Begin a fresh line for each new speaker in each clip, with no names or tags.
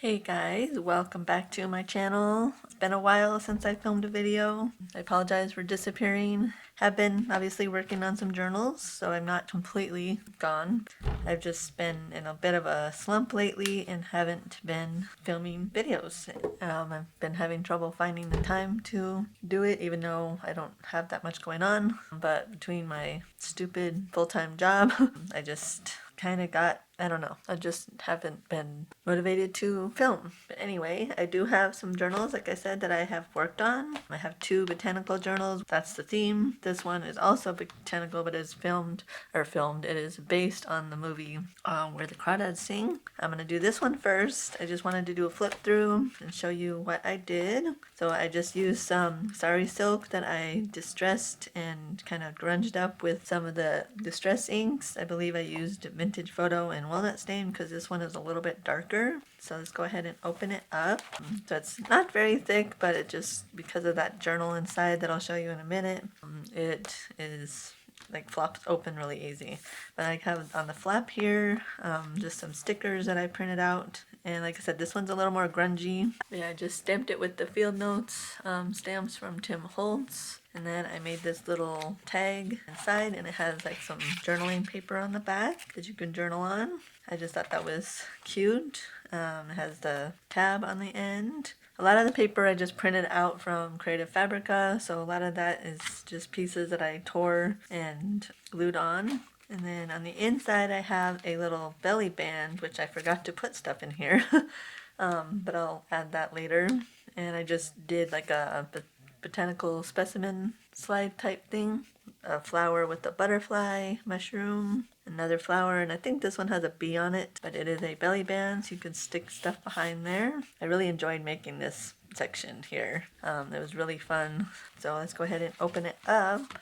Hey guys, welcome back to my channel. It's been a while since I filmed a video. I apologize for disappearing. Have been obviously working on some journals, so I'm not completely gone. I've just been in a bit of a slump lately and haven't been filming videos. I've been having trouble finding the time to do it, even though I don't have that much going on. But between my stupid full-time job, I just kind of I don't know, I just haven't been motivated to film. But anyway, I do have some journals, like I said, that I have worked on. I have two botanical journals. That's the theme. This one is also botanical, but is it is based on the movie Where the Crawdads Sing. I'm going to do this one first. I just wanted to do a flip through and show you what I did. So I just used some sari silk that I distressed and kind of grunged up with some of the distress inks. I believe I used Vintage Photo and Walnut Stain because this one is a little bit darker. So let's go ahead and open it up. So it's not very thick, but it just, because of that journal inside that I'll show you in a minute, it is like flops open really easy. But I have on the flap here just some stickers that I printed out, and like I said, this one's a little more grungy. Yeah, I just stamped it with the field notes stamps from Tim Holtz, and then I made this little tag inside, and it has like some journaling paper on the back that you can journal on. I just thought that was cute. It has the tab on the end. A lot of the paper I just printed out from Creative Fabrica, so a lot of that is just pieces that I tore and glued on. And then on the inside I have a little belly band, which I forgot to put stuff in here, but I'll add that later. And I just did like a botanical specimen slide type thing. A flower with a butterfly, mushroom, another flower, and I think this one has a bee on it, but it is a belly band, so you can stick stuff behind there. I really enjoyed making this section here. It was really fun. So let's go ahead and open it up.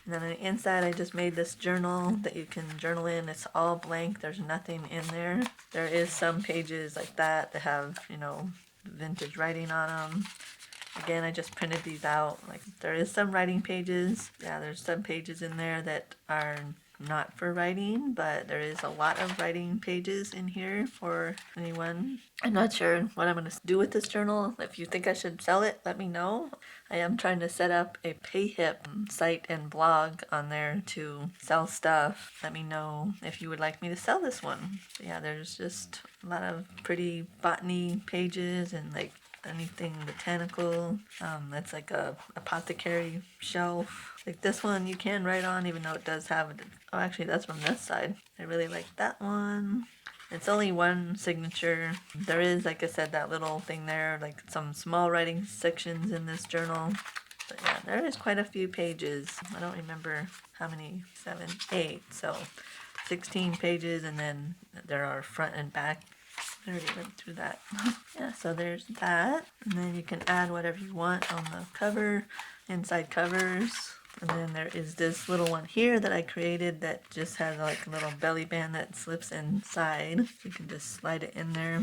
And then on the inside I just made this journal that you can journal in. It's all blank, there's nothing in there. There is some pages like that have, you know, vintage writing on them. Again, I just printed these out. Like, there is some writing pages. Yeah, there's some pages in there that are not for writing, but there is a lot of writing pages in here for anyone. I'm not sure what I'm going to do with this journal. If you think I should sell it, let me know. I am trying to set up a PayHip site and blog on there to sell stuff. Let me know if you would like me to sell this one. So yeah, there's just a lot of pretty botany pages and like anything botanical. That's like a apothecary shelf. Like this one you can write on, even though it does have, oh actually that's from this side. I really like that one. It's only one signature. There is, like I said, that little thing there, like some small writing sections in this journal. But yeah, there is quite a few pages. I don't remember how many, 7, 8, so 16 pages, and then there are front and back. I already went through that. Yeah, so there's that. And then you can add whatever you want on the cover, inside covers. And then there is this little one here that I created that just has like a little belly band that slips inside. You can just slide it in there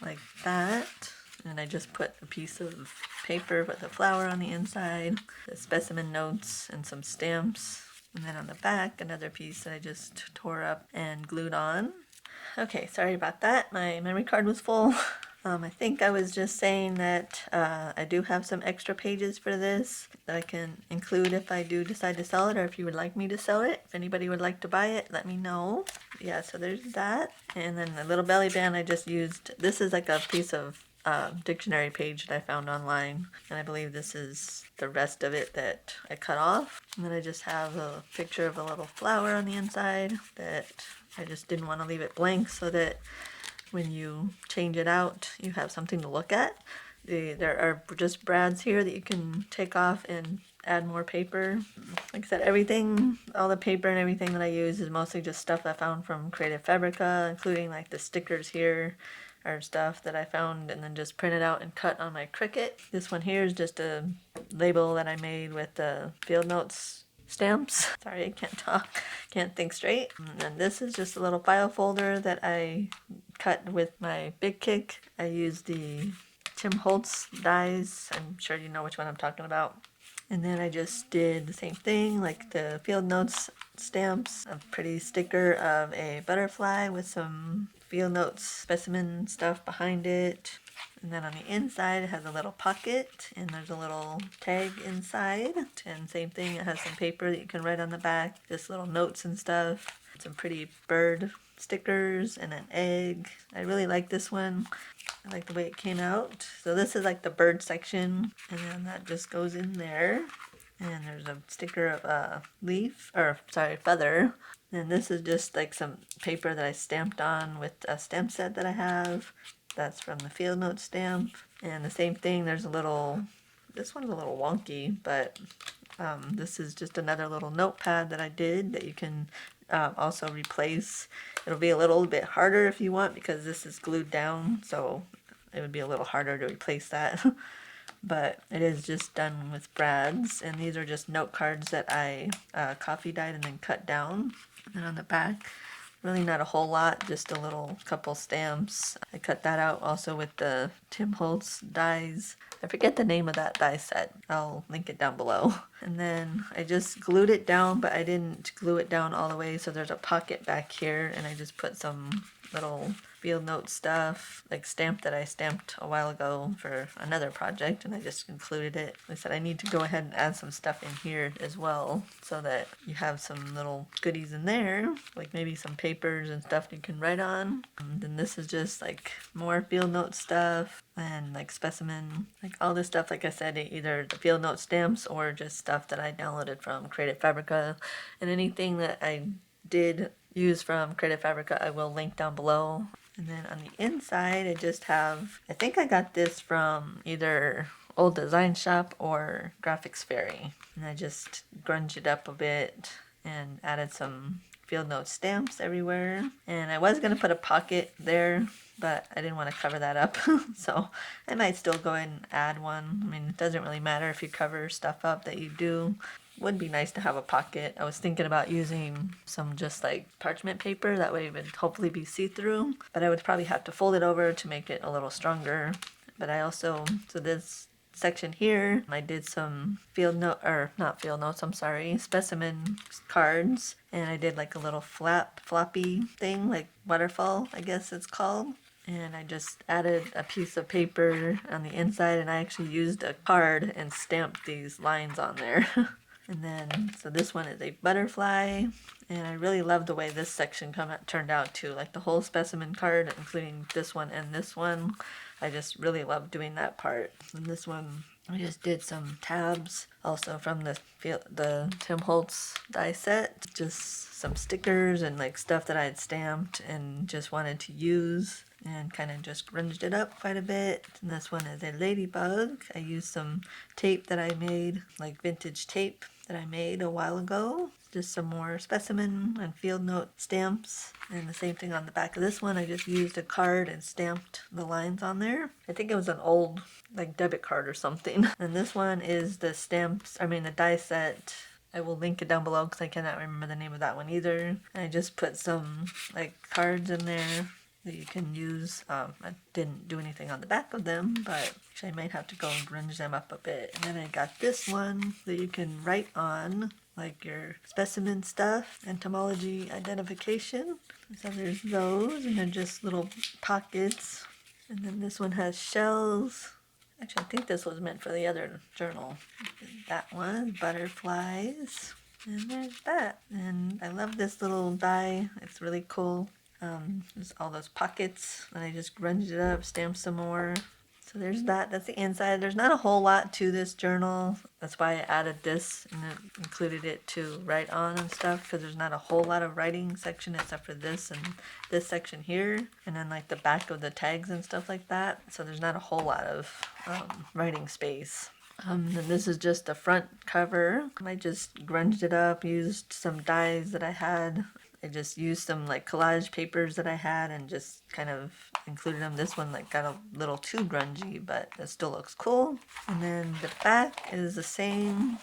like that. And I just put a piece of paper with a flower on the inside, the specimen notes, and some stamps. And then on the back, another piece that I just tore up and glued on. Okay, sorry about that. My memory card was full. I think I was just saying that I do have some extra pages for this that I can include if I do decide to sell it, or if you would like me to sell it. If anybody would like to buy it, let me know. Yeah, so there's that. And then the little belly band I just used. This is like a piece of dictionary page that I found online, and I believe this is the rest of it that I cut off. And then I just have a picture of a little flower on the inside that I just didn't want to leave it blank, so that when you change it out, you have something to look at. There are just brads here that you can take off and add more paper. Like I said, everything, all the paper and everything that I use is mostly just stuff I found from Creative Fabrica, including like the stickers here are stuff that I found and then just printed out and cut on my Cricut. This one here is just a label that I made with the field notes stamps. Sorry, I can't talk, can't think straight. And then this is just a little file folder that I cut with my Big Kick. I used the Tim Holtz dies. I'm sure you know which one I'm talking about. And then I just did the same thing, like the field notes stamps, a pretty sticker of a butterfly with some field notes specimen stuff behind it. And then on the inside it has a little pocket and there's a little tag inside. And same thing, it has some paper that you can write on the back, just little notes and stuff. Some pretty bird stickers and an egg. I really like this one. I like the way it came out. So this is like the bird section, and then that just goes in there. And there's a sticker of a leaf, or sorry, feather. And this is just like some paper that I stamped on with a stamp set that I have. That's from the field note stamp. And the same thing, there's a little, this one's a little wonky, but this is just another little notepad that I did that you can also replace. It'll be a little bit harder if you want because this is glued down, so it would be a little harder to replace that. But it is just done with brads, and these are just note cards that I coffee dyed and then cut down. And then on the back, really not a whole lot, just a little couple stamps. I cut that out also with the Tim Holtz dies. I forget the name of that die set. I'll link it down below. And then I just glued it down, but I didn't glue it down all the way, so there's a pocket back here, and I just put some little field note stuff, like stamp that I stamped a while ago for another project, and I just included it. I said I need to go ahead and add some stuff in here as well, so that you have some little goodies in there, like maybe some papers and stuff you can write on. And then this is just like more field note stuff and like specimen, like all this stuff, like I said, either the field note stamps or just stuff that I downloaded from Creative Fabrica. And anything that I did use from Creative Fabrica I will link down below. And then on the inside I just have, I think I got this from either Old Design Shop or Graphics Fairy, and I just grunged it up a bit and added some field note stamps everywhere. And I was going to put a pocket there, but I didn't want to cover that up. So I might still go ahead and add one. I mean, it doesn't really matter if you cover stuff up that you do. Would be nice to have a pocket. I was thinking about using some just like parchment paper, that way it would hopefully be see-through, but I would probably have to fold it over to make it a little stronger. But I also, so this section here, I did some field note, or not field notes, I'm sorry, specimen cards, and I did like a little floppy thing, like waterfall, I guess it's called. And I just added a piece of paper on the inside, and I actually used a card and stamped these lines on there. And then, so this one is a butterfly, and I really love the way this section turned out too, like the whole specimen card, including this one and this one. I just really love doing that part. And this one, I just did some tabs, also from the Tim Holtz die set, just some stickers and like stuff that I had stamped and just wanted to use, and kind of just grunged it up quite a bit. And this one is a ladybug. I used some tape that I made, like vintage tape that I made a while ago. Just some more specimen and field note stamps. And the same thing on the back of this one. I just used a card and stamped the lines on there. I think it was an old like debit card or something. And this one is the stamps, I mean the die set. I will link it down below because I cannot remember the name of that one either. And I just put some like cards in there that you can use. I didn't do anything on the back of them, but actually I might have to go and grunge them up a bit. And then I got this one that you can write on, like your specimen stuff, entomology identification. So there's those, and they're just little pockets. And then this one has shells. Actually, I think this was meant for the other journal. That one, butterflies. And there's that. And I love this little die. It's really cool. There's all those pockets, and I just grunged it up, stamped some more. So there's that. That's the inside. There's not a whole lot to this journal. That's why I added this and included it to write on and stuff, because there's not a whole lot of writing section except for this and this section here, and then like the back of the tags and stuff like that. So there's not a whole lot of writing space. And this is just the front cover. I just grunged it up, used some dies that I had. I just used some like collage papers that I had and just kind of included them. This one like got a little too grungy, but it still looks cool. And then the back is the same.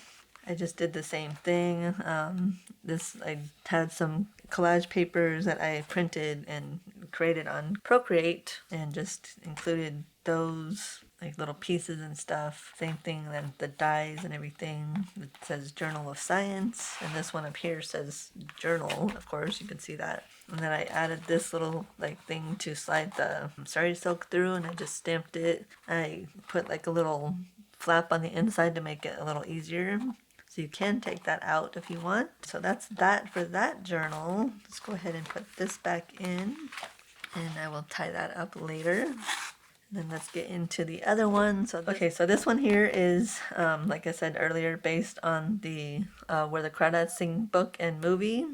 I just did the same thing. I had some collage papers that I printed and created on Procreate and just included those like little pieces and stuff. Same thing, then the dies and everything. It says Journal of Science, and this one up here says Journal, of course, you can see that. And then I added this little like thing to slide the sari silk through, and I just stamped it. I put like a little flap on the inside to make it a little easier. So you can take that out if you want. So that's that for that journal. Let's go ahead and put this back in, and I will tie that up later. Then let's get into the other one. So this one here is, like I said earlier, based on the Where the Crawdads Sing book and movie.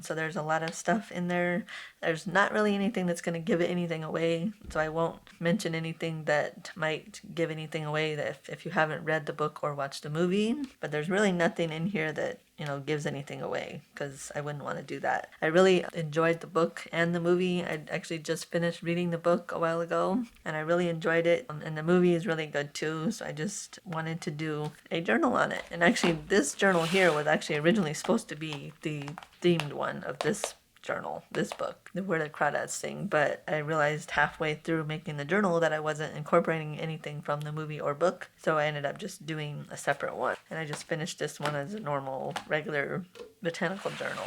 So there's a lot of stuff in there. There's not really anything that's going to give it anything away, so I won't mention anything that might give anything away that if you haven't read the book or watched the movie. But there's really nothing in here that, you know, gives anything away, because I wouldn't want to do that. I really enjoyed the book and the movie. I actually just finished reading the book a while ago, and I really enjoyed it. And the movie is really good too, so I just wanted to do a journal on it. And actually, this journal here was actually originally supposed to be the themed one of this journal, this book, Where the Crawdads Sing, but I realized halfway through making the journal that I wasn't incorporating anything from the movie or book, so I ended up just doing a separate one. And I just finished this one as a normal, regular botanical journal.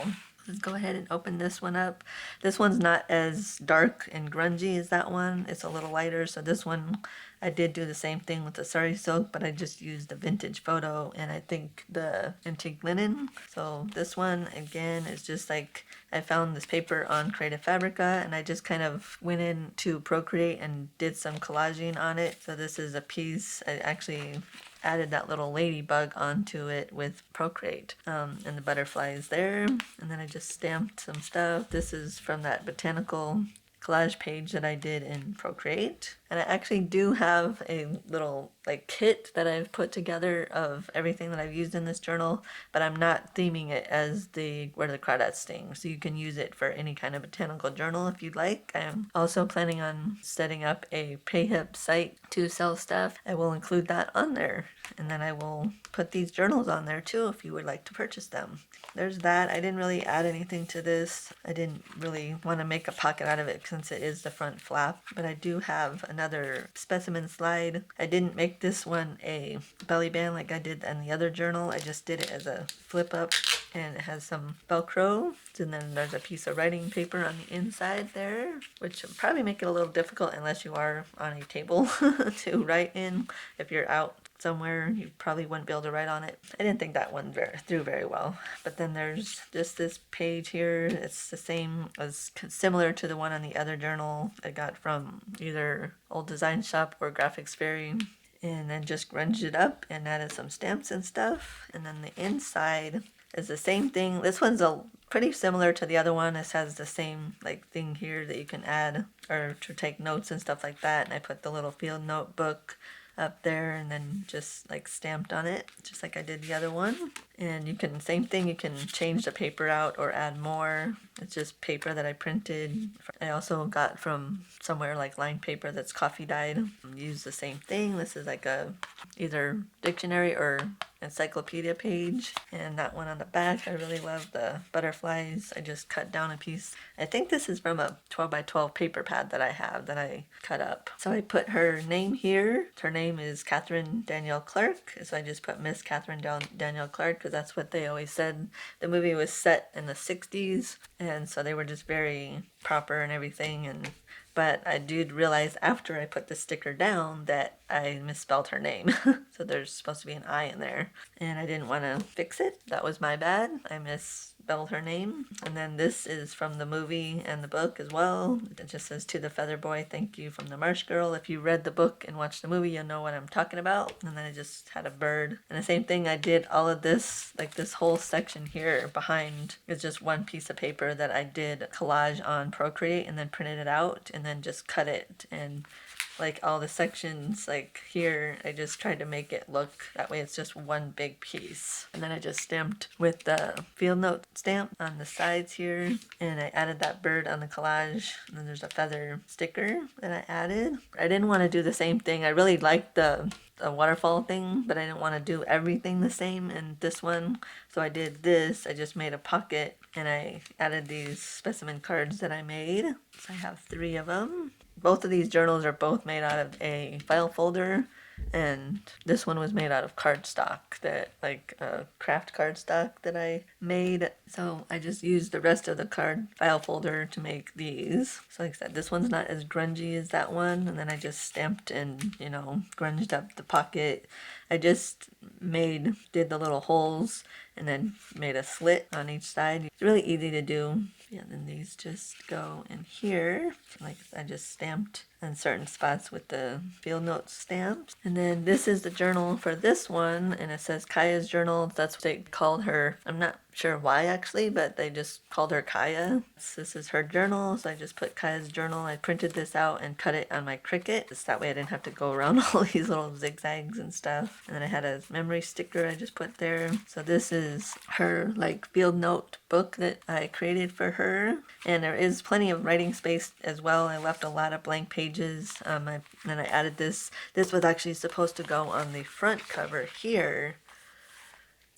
Let's go ahead and open this one up. This one's not as dark and grungy as that one. It's a little lighter, so this one I did do the same thing with the sari silk, but I just used the vintage photo and I think the antique linen. So this one, again, is just like, I found this paper on Creative Fabrica and I just kind of went into Procreate and did some collaging on it. So this is a piece, I actually added that little ladybug onto it with Procreate, and the butterflies there. And then I just stamped some stuff. This is from that Botanical collage page that I did in Procreate. And I actually do have a little like kit that I've put together of everything that I've used in this journal, but I'm not theming it as the Where the Crawdads Sing, so you can use it for any kind of botanical journal if you'd like. I'm also planning on setting up a Payhip site to sell stuff. I will include that on there, and then I will put these journals on there too if you would like to purchase them. There's that. I didn't really add anything to this. I didn't really want to make a pocket out of it since it is the front flap, but I do have another specimen slide. I didn't make this one a belly band like I did in the other journal. I just did it as a flip up, and it has some Velcro, and then there's a piece of writing paper on the inside there, which will probably make it a little difficult unless you are on a table to write in. If you're out somewhere, you probably wouldn't be able to write on it. I didn't think that one through very well. But then there's just this page here. It's the same, as similar to the one on the other journal I got from either Old Design Shop or Graphics Fairy. And then just grunged it up and added some stamps and stuff. And then the inside is the same thing. This one's pretty similar to the other one. This has the same like thing here that you can add or to take notes and stuff like that. And I put the little field notebook up there and then just like stamped on it, just like I did the other one. And you can, same thing, you can change the paper out or add more. It's just paper that I printed. I also got from somewhere like lined paper that's coffee dyed. Use the same thing. This is like a either dictionary or encyclopedia page. And that one on the back, I really love the butterflies. I just cut down a piece. I think this is from a 12 by 12 paper pad that I have that I cut up. So I put her name here. Her name is Catherine Danielle Clark. So I just put Miss Catherine Danielle Clark because that's what they always said. The movie was set in the 60s, and so they were just very proper and everything. But I did realize after I put the sticker down that I misspelled her name. So there's supposed to be an I in there, and I didn't want to fix it. That was my bad. I misspelled her name. And then this is from the movie and the book as well. It just says, "To the Feather Boy, thank you from the Marsh Girl." If you read the book and watched the movie, you'll know what I'm talking about. And then I just had a bird. And the same thing, I did all of this, like this whole section here behind is just one piece of paper that I did collage on Procreate and then printed it out and then just cut it. And like all the sections like here, I just tried to make it look that way. It's just one big piece. And then I just stamped with the field note stamp on the sides here, and I added that bird on the collage. And then there's a feather sticker that I added. I didn't want to do the same thing. I really liked the waterfall thing, but I didn't want to do everything the same in this one. So I did this. I just made a pocket and I added these specimen cards that I made. So I have 3 of them. both of these journals are both made out of a file folder, and this one was made out of cardstock, that like craft cardstock that I made. So I just used the rest of the card file folder to make these. So like I said, this one's not as grungy as that one, and then I just stamped and, you know, grunged up the pocket. I just did the little holes and then made a slit on each side. It's really easy to do. Yeah, then these just go in here. Like I just stamped in certain spots with the field notes stamps. And then this is the journal for this one, and it says Kaya's journal. That's what they called her. I'm not sure why actually, but they just called her Kaya. This is her journal, so I just put Kaya's journal. I printed this out and cut it on my Cricut. Just that way I didn't have to go around all these little zigzags and stuff. And then I had a memory sticker I just put there. So this is her like field note book that I created for her. And there is plenty of writing space as well. I left a lot of blank pages. Then I added this. This was actually supposed to go on the front cover here.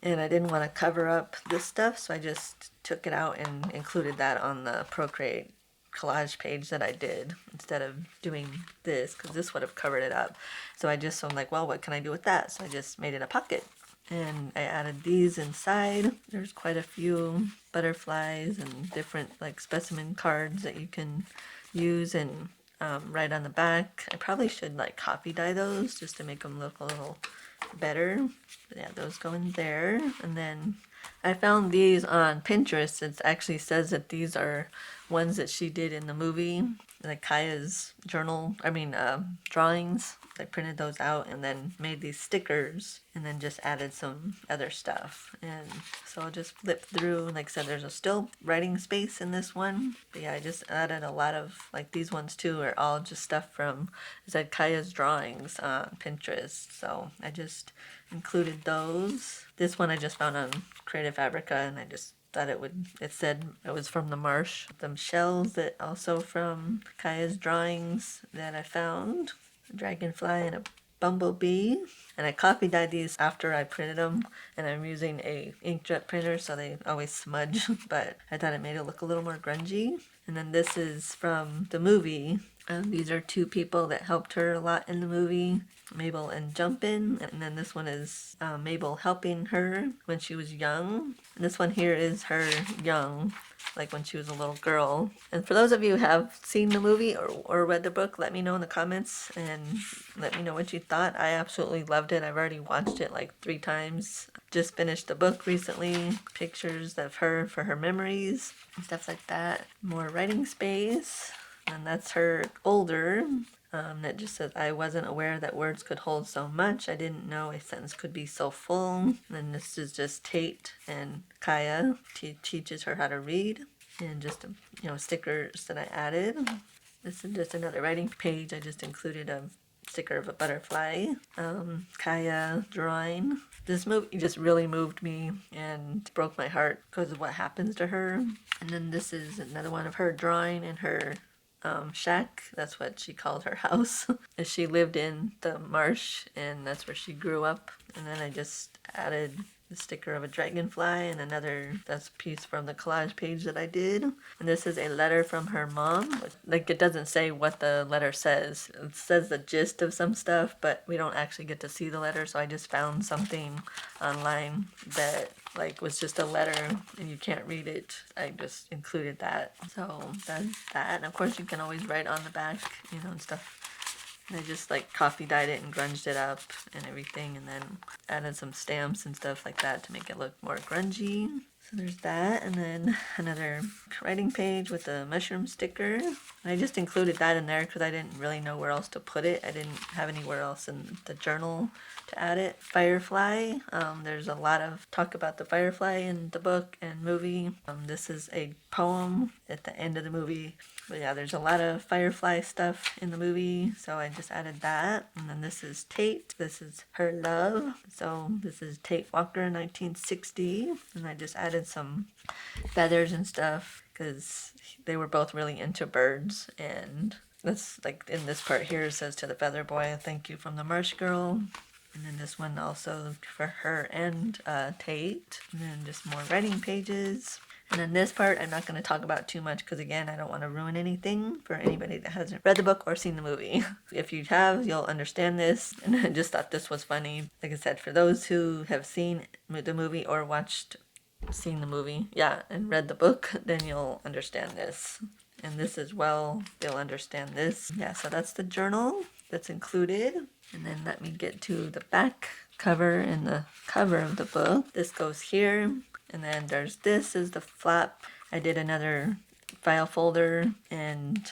And I didn't want to cover up this stuff, so I just took it out and included that on the Procreate collage page that I did instead of doing this, because this would have covered it up. So I'm like, well, what can I do with that? So I just made it a pocket. And I added these inside. There's quite a few butterflies and different like specimen cards that you can use and write on the back. I probably should like copy dye those just to make them look a little better. But yeah, those go in there. And then I found these on Pinterest. It actually says that these are ones that she did in the movie, like Kaya's drawings. I printed those out and then made these stickers and then just added some other stuff. And so I'll just flip through. Like I said, there's still writing space in this one. But yeah, I just added a lot of, like these ones too are all just stuff from, it said Kaya's drawings on Pinterest. So I just included those. This one I just found on Creative Fabrica, and I just thought it said it was from the marsh. Some shells that also from Kaya's drawings that I found. A dragonfly and a bumblebee. And I copy dyed these after I printed them, and I'm using a inkjet printer so they always smudge, but I thought it made it look a little more grungy. And then this is from the movie. These are two people that helped her a lot in the movie, Mabel and Jumpin'. And then this one is Mabel helping her when she was young. And this one here is her young, like when she was a little girl. And for those of you who have seen the movie or read the book, let me know in the comments and let me know what you thought. I absolutely loved it. I've already watched it like 3 times. Just finished the book recently. Pictures of her for her memories and stuff like that. More writing space. And that's her older. That just says, I wasn't aware that words could hold so much. I didn't know a sentence could be so full. And then this is just Tate and Kaya. She teaches her how to read. And just, stickers that I added. This is just another writing page. I just included a sticker of a butterfly. Kaya drawing. This movie just really moved me and broke my heart because of what happens to her. And then this is another one of her drawing in her shack. That's what she called her house. She lived in the marsh, and that's where she grew up. And then I just added the sticker of a dragonfly and that's a piece from the collage page that I did. And this is a letter from her mom. Like, it doesn't say what the letter says. It says the gist of some stuff, but we don't actually get to see the letter, so I just found something online that was just a letter and you can't read it. I just included that. So that's that. And of course you can always write on the back, and stuff. And I just coffee dyed it and grunged it up and everything, and then added some stamps and stuff like that to make it look more grungy. So there's that, and then another writing page with a mushroom sticker. And I just included that in there because I didn't really know where else to put it. I didn't have anywhere else in the journal to add it. Firefly. There's a lot of talk about the firefly in the book and movie. This is a poem at the end of the movie. But yeah, there's a lot of firefly stuff in the movie, so I just added that. And then this is Tate. This is her love. So this is Tate Walker, 1960. And I just added some feathers and stuff because they were both really into birds. And that's in this part here, it says, to the feather boy, thank you from the marsh girl. And then this one also for her and Tate. And then just more writing pages. And then this part I'm not going to talk about too much because again I don't want to ruin anything for anybody that hasn't read the book or seen the movie. If you have, you'll understand this, and I just thought this was funny. Like I said, for those who have seen the movie or seen the movie, yeah, and read the book, then you'll understand this. And this as well, you'll understand this. Yeah, so that's the journal that's included. And then let me get to the back cover and the cover of the book. This goes here. And then there's this is the flap. I did another file folder, and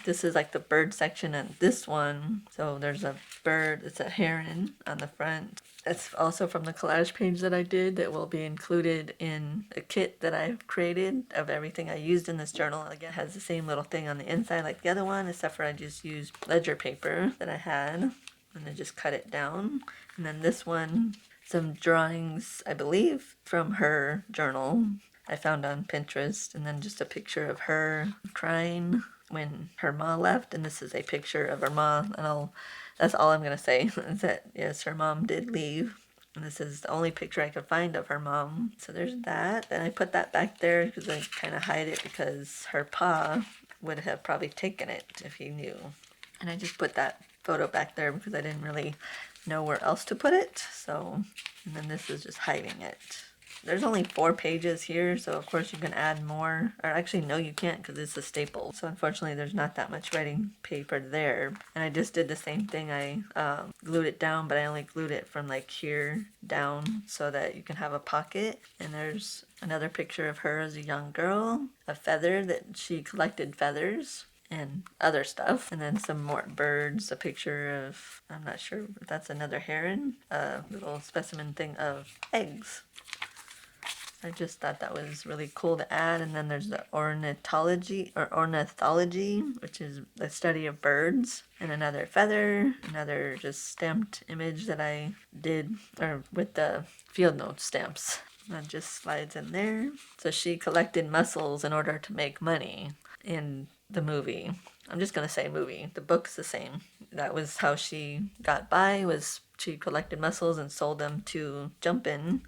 this is like the bird section and this one. So there's a bird, it's a heron on the front. That's also from the collage page that I did that will be included in a kit that I've created of everything I used in this journal. Again, it has the same little thing on the inside like the other one, except for I just used ledger paper that I had, and I just cut it down. And then this one, some drawings, I believe, from her journal I found on Pinterest, and then just a picture of her crying when her ma left, and this is a picture of her ma, and that's all I'm gonna say, is that yes, her mom did leave, and this is the only picture I could find of her mom. So there's that, and I put that back there because I kind of hide it because her pa would have probably taken it if he knew, and I just put that photo back there because I didn't really know where else to put it. So, and then this is just hiding it. There's only 4 pages here, so of course you can add more, or actually no you can't because it's a staple, so unfortunately there's not that much writing paper there. And I just did the same thing, I glued it down, but I only glued it from like here down so that you can have a pocket. And there's another picture of her as a young girl, a feather that she collected feathers and other stuff, and then some more birds, a picture of, I'm not sure if that's another heron, a little specimen thing of eggs. I just thought that was really cool to add. And then there's the ornithology, which is the study of birds, and another feather, another just stamped image that I did, or with the field note stamps. That just slides in there. So she collected mussels in order to make money in the movie. I'm just gonna say movie. The book's the same. That was how she got by, was she collected mussels and sold them to Jumpin',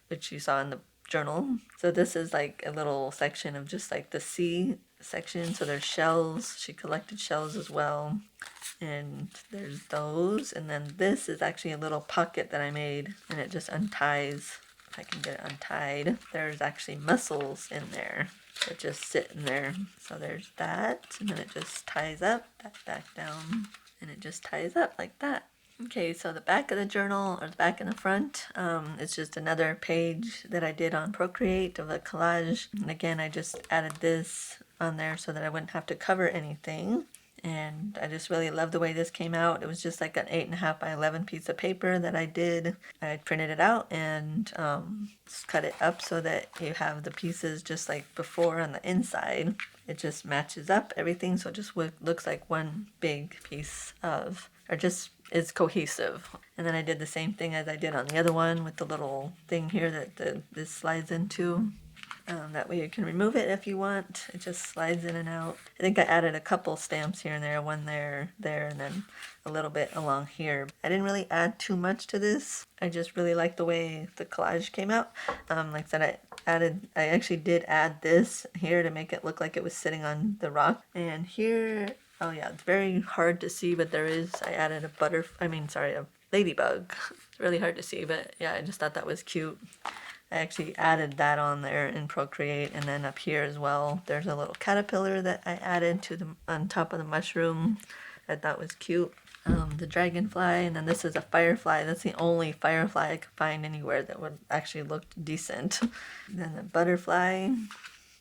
which you saw in the journal. So this is like a little section of just like the sea section. So there's shells. She collected shells as well. And there's those. And then this is actually a little pocket that I made, and it just unties. If I can get it untied. There's actually mussels in there that just sit in there. So there's that, and then it just ties up, back down, and it just ties up like that. Okay, so the back of the journal, or the back and the front, it's just another page that I did on Procreate of a collage. And again, I just added this on there so that I wouldn't have to cover anything. And I just really love the way this came out. It was just like an 8.5 by 11 piece of paper that I did. I printed it out and cut it up so that you have the pieces just like before on the inside. It just matches up everything, so it just looks like one big piece of, or just is cohesive. And then I did the same thing as I did on the other one with the little thing here that this slides into. That way you can remove it if you want. It just slides in and out. I think I added a couple stamps here and there, one there, and then a little bit along here. I didn't really add too much to this. I just really like the way the collage came out. Like I said, I actually did add this here to make it look like it was sitting on the rock. And here, oh yeah, it's very hard to see, but I added a ladybug. It's really hard to see, but yeah, I just thought that was cute. I actually added that on there in Procreate, and then up here as well, there's a little caterpillar that I added on top of the mushroom. I thought was cute. The dragonfly, and then this is a firefly. That's the only firefly I could find anywhere that would actually look decent. And then the butterfly.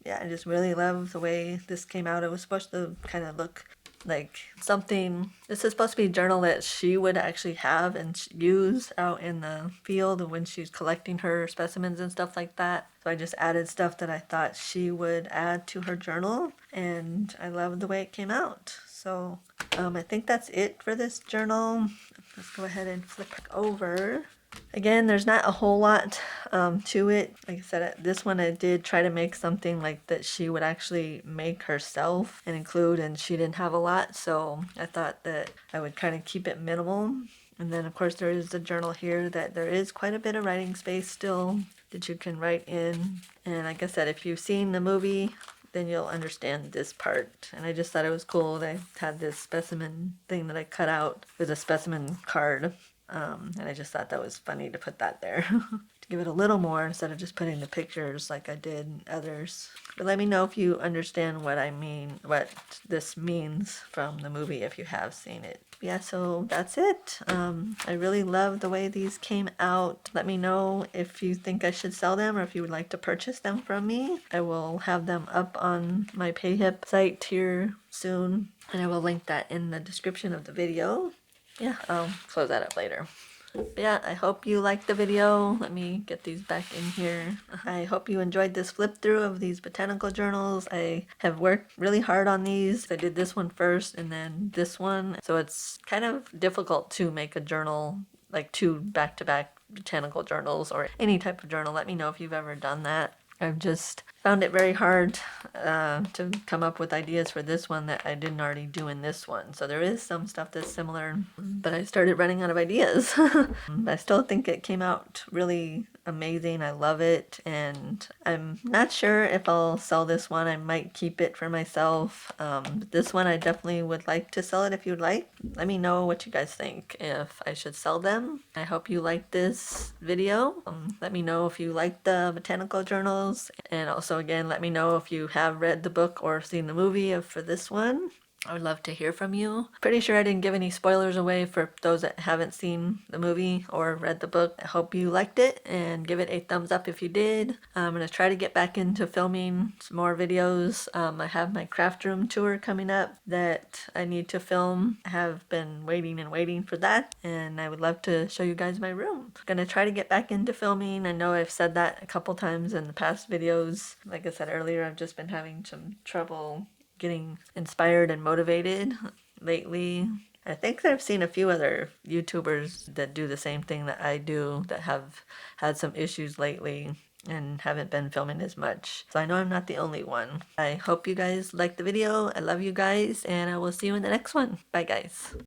Yeah, I just really love the way this came out. It was supposed to kind of look like something. This is supposed to be a journal that she would actually have and use out in the field when she's collecting her specimens and stuff like that. So I just added stuff that I thought she would add to her journal, and I love the way it came out. So I think that's it for this journal. Let's go ahead and flip it over. Again, there's not a whole lot to it. Like I said, this one I did try to make something like that she would actually make herself and include, and she didn't have a lot, so I thought that I would kind of keep it minimal. And then of course there is the journal here that there is quite a bit of writing space still. that you can write in. And like I said, if you've seen the movie, then you'll understand this part. And I just thought it was cool that I had this specimen thing that I cut out with a specimen card. And I just thought that was funny to put that there. To give it a little more instead of just putting the pictures like I did in others. But let me know if you understand what I mean, what this means from the movie if you have seen it. Yeah, so that's it. I really love the way these came out. Let me know if you think I should sell them or if you would like to purchase them from me. I will have them up on my PayHip site here soon, and I will link that in the description of the video. Yeah, I'll close that up later. But yeah, I hope you liked the video. Let me get these back in here. I hope you enjoyed this flip through of these botanical journals. I have worked really hard on these. I did this one first and then this one. So it's kind of difficult to make a journal, like 2 back-to-back botanical journals or any type of journal. Let me know if you've ever done that. I've just found it very hard to come up with ideas for this one that I didn't already do in this one. So there is some stuff that's similar, but I started running out of ideas. I still think it came out really amazing. I love it, and I'm not sure if I'll sell this one. I might keep it for myself. But this one I definitely would like to sell it if you'd like. Let me know what you guys think, if I should sell them. I hope you liked this video. Let me know if you like the botanical journals, and also again let me know if you have read the book or seen the movie for this one. I would love to hear from you. Pretty sure I didn't give any spoilers away for those that haven't seen the movie or read the book. I hope you liked it and give it a thumbs up if you did. I'm going to try to get back into filming some more videos. I have my craft room tour coming up that I need to film. I have been waiting and waiting for that, and I would love to show you guys my room. I'm going to try to get back into filming. I know I've said that a couple times in the past videos. Like I said earlier, I've just been having some trouble getting inspired and motivated lately. I think that I've seen a few other YouTubers that do the same thing that I do that have had some issues lately and haven't been filming as much. So I know I'm not the only one. I hope you guys liked the video. I love you guys, and I will see you in the next one. Bye guys.